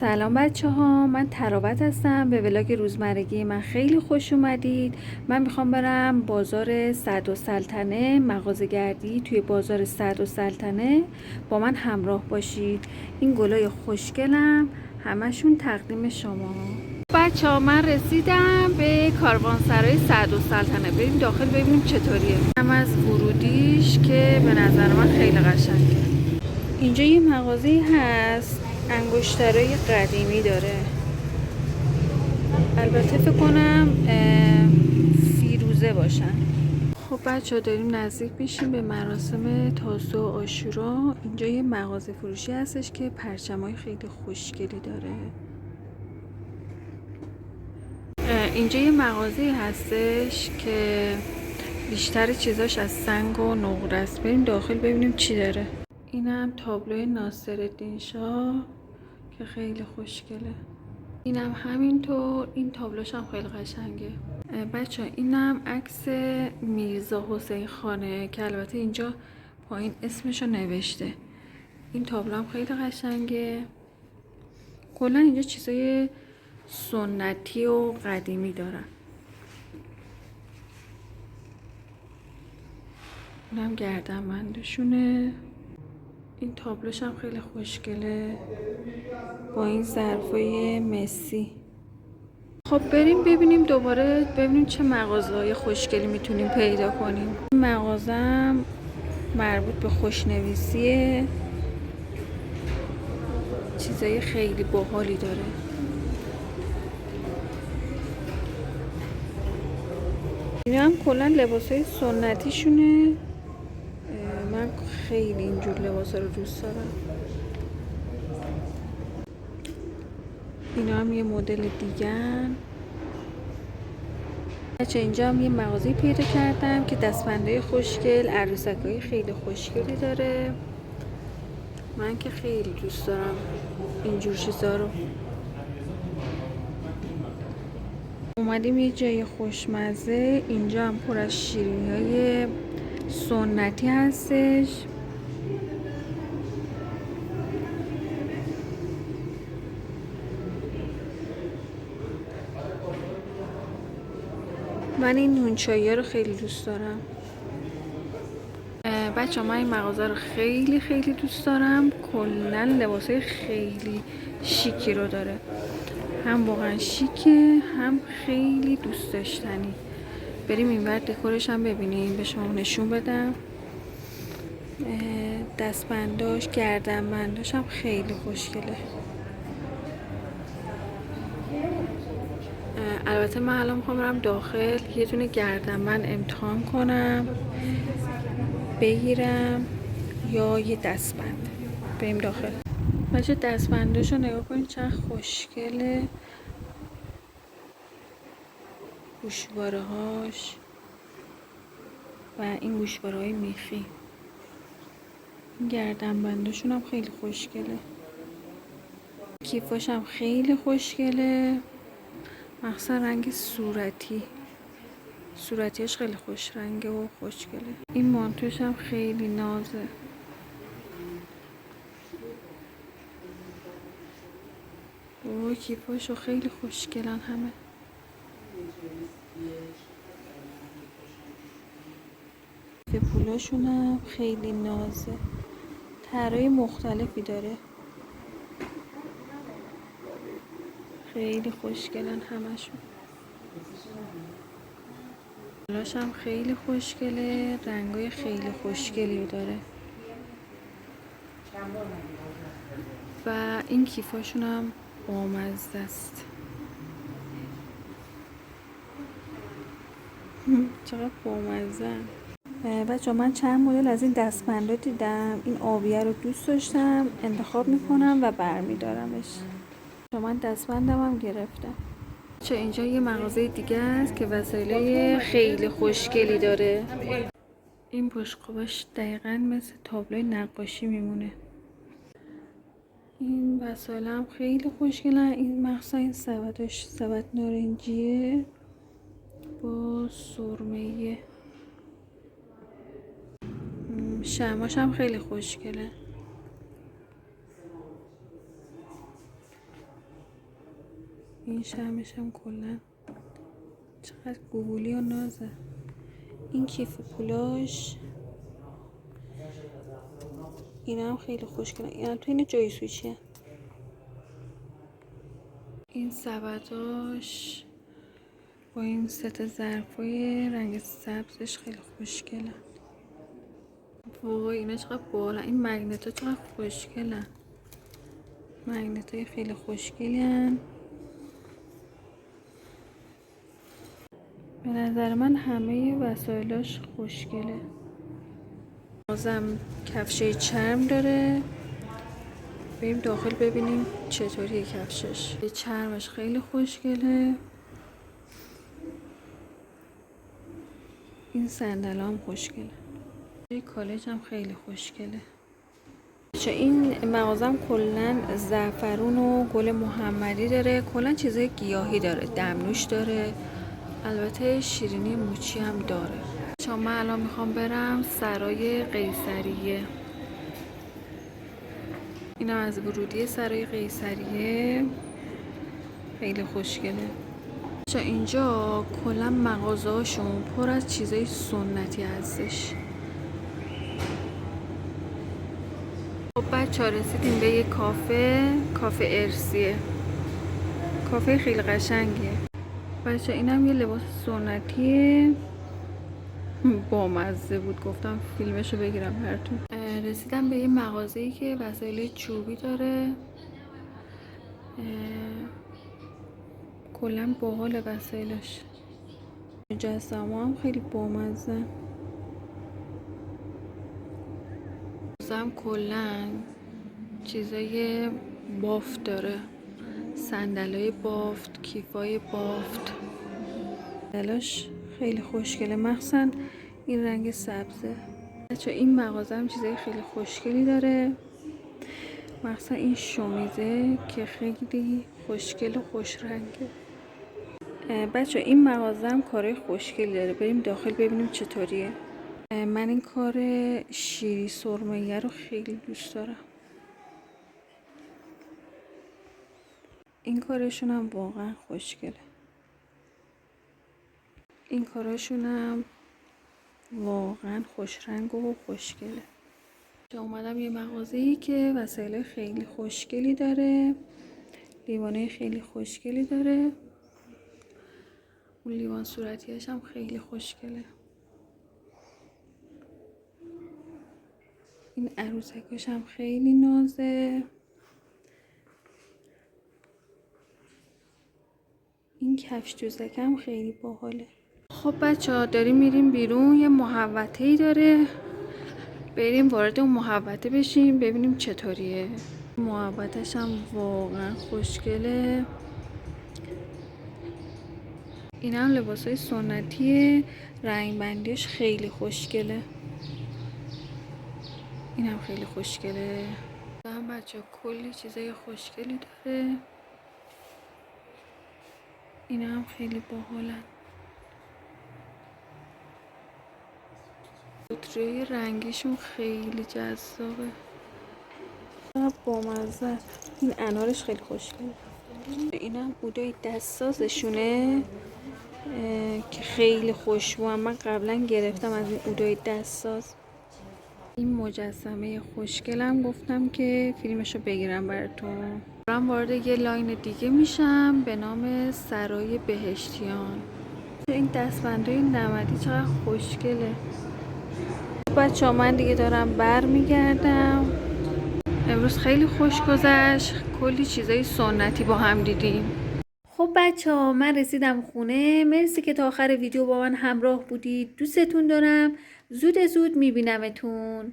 سلام بچه ها، من ترابت هستم. به ولاگ روزمرگی من خیلی خوش اومدید. من میخوام برم بازار صدرالسلطنه، مغازه گردی توی بازار صدرالسلطنه. با من همراه باشید. این گلای خوشگلم همشون تقدیم شما. بچه ها، من رسیدم به کاروانسرای صدرالسلطنه. بریم داخل ببینیم چطوریه. هم از ورودیش که به نظر من خیلی قشنگه. اینجا یه مغازه هست، انگشترای قدیمی داره. البته فکر کنم فیروزه باشن. خب بچه ها، داریم نزدیک میشیم به مراسم تاسوع و عاشورا. اینجا یه مغازه فروشی هستش که پرچمای خیلی خوشگلی داره. اینجا یه مغازه هستش که بیشتر چیزاش از سنگ و نقره است. بریم داخل ببینیم چی داره. اینم تابلوی ناصرالدین شاه که خیلی خوشگله. اینم همینطور. این تابلوش هم خیلی قشنگه. بچه اینم عکس میرزا حسین خانه که البته اینجا پایین اسمشو نوشته. این تابلو هم خیلی قشنگه. کلا اینجا چیزای سنتی و قدیمی دارن. اینم گردنبندشونه. این تابلوش هم خیلی خوشگله با این ظرفای مسی. خب بریم ببینیم دوباره، ببینیم چه مغازه‌های خوشگلی میتونیم پیدا کنیم. این مغازم مربوط به خوشنویسیه، چیزای خیلی باحالی داره. اینا هم کلا لباسای سنتیشونه. من خیلی اینجور لباسا رو دوست دارم. اینا هم یه مدل دیگه‌ن. بچه اینجا هم یه مغازه پیدا کردم که دستبندهای خوشگل، عروسک‌های خیلی خوشگلی داره. من که خیلی دوست دارم اینجور چیزا رو. اومدیم یه جای خوشمزه. اینجا هم پر از شیرینی‌های سنتی هستش. من این نونچایی رو خیلی دوست دارم. بچه من این مغازه رو خیلی خیلی دوست دارم. کلا لباسای خیلی شیکی رو داره. هم واقعا شیکه، هم خیلی دوست داشتنی. بریم اینور دکورش هم ببینیم، به شما نشون بدم. دستبنداش، گردنبنداش هم خیلی خوشگله. البته من الان میخوام برم داخل یه دونه گردنبند امتحان کنم بگیرم یا یه دستبند. بریم داخل. بچه دستبنداشو نگاه کنید چقدر خوشگله. گوشواره هاش و این گوشواره های میخی. این گردنبنداشون هم خیلی خوشگله. کیفاش هم خیلی خوشگله، مخصوصا رنگ صورتیش خیلی خوش رنگه و خوشگله. این مانتوش هم خیلی نازه. و کیفاشو خیلی خوشگلن همه. پولاشون هم خیلی نازه. طرای مختلفی داره. خیلی خوشگلن همشون. پولاش هم خیلی خوشگله، رنگای خیلی خوشگلی داره. و این کیفاشون هم بامزه است. چقدر بامزه. بچه من چند مدل از این دستبندا دیدم. این آبیه رو دوست داشتم، انتخاب میکنم و برمیدارمش. من دستبندم هم گرفتم. چه اینجا یه مغازه دیگه است که وسایل خیلی خوشگلی داره. این بشقابش دقیقاً مثل تابلوی نقاشی میمونه. این وسایل هم خیلی خوشگلن. این مخصوصا این سبدش سبد نارنجیه با سرمه‌ای. شمعاش هم خیلی خوشگله. این شمعش هم کلا چقدر گوگولی و نازه. این کیف پولاش اینا هم خیلی خوشگله. اینا تو این جای سوچیه. این سبداش با این ست ظرفای رنگ سبزش خیلی خوشگله. وای اینا چقدر بالا. این مگنت ها چقدر خوشگله. مگنت های خیلی خوشگلی هن. به نظر من همه وسایلاش خوشگله. بازم کفشه چرم داره. بریم داخل ببینیم چطوریه کفشش. چرمش خیلی خوشگله. این صندل هم خوشگله. کالج هم خیلی خوشگله. این مغازم کلا زعفرون و گل محمدی داره. کلا چیزای گیاهی داره. دمنوش داره. البته شیرینی موچی هم داره. من الان میخوام برم سرای قیصریه. اینا از ورودی سرای قیصریه. خیلی خوشگله. اینجا کلا مغازه‌هاشون پر از چیزای سنتی هستش. خب بچه‌ها رسیدیم به یه کافه ارسیه. کافه خیلی قشنگیه. بچه اینم یه لباس سنتیه. بامزه بود، گفتم فیلمشو بگیرم براتون. رسیدم به یه مغازه‌ای که وسایل چوبی داره. کلا باحال وسایلش. مجسمه هم خیلی بامزه. بازم کلا چیزای بافت داره. صندلای بافت، کیفای بافت. صندلاش خیلی خوشگله، مخصوصا این رنگ سبزه. بچه این مغازه هم چیزای خیلی خوشگلی داره، مخصوصا این شومیزه که خیلی خوشگل و خوش رنگه. بچه این مغازه هم کارهای خوشگلی داره. بریم داخل ببینیم چطوریه. من این کار شیری سرمه‌ایه رو خیلی دوست دارم. این کارشون هم واقعا خوشگله. این کاراشون هم واقعا خوش رنگ و خوشگله. اومدم یه مغازه‌ای که وسایل خیلی خوشگلی داره، لیوانای خیلی خوشگلی داره. اون لیوان صورتیش هم خیلی خوشگله. این عروسکش هم خیلی نازه. این کفش دوزک هم خیلی باحاله. خب بچه ها داریم میریم بیرون. یه محوطه‌ای داره، بریم وارد اون محوطه بشیم ببینیم چطوریه. محوطه‌ش هم واقعا خوشگله. این هم لباسای سنتیه، رنگ بندیش خیلی خوشگله. این هم خیلی خوشگله. هم بچه کلی چیزای خوشگلی داره. این هم خیلی باحالن. بطری رنگیشون خیلی جذابه، بامزه. این انارش خیلی خوشگله. این هم بودای دستسازشونه که خیلی خوشبو. من قبلا گرفتم از این اودای دستساز. این مجسمه خوشگلم گفتم که فیلمشو بگیرم براتون. دارم وارد یه لاین دیگه میشم به نام سرای بهشتیان. این دستبندای نمدی چقدر خوشگله. بچه ها من دیگه دارم برمیگردم. امروز خیلی خوش گذشت، کلی چیزای سنتی با هم دیدیم. خب بچه ها من رسیدم خونه. مرسی که تا آخر ویدیو با من همراه بودید. دوستتون دارم. زود میبینمتون.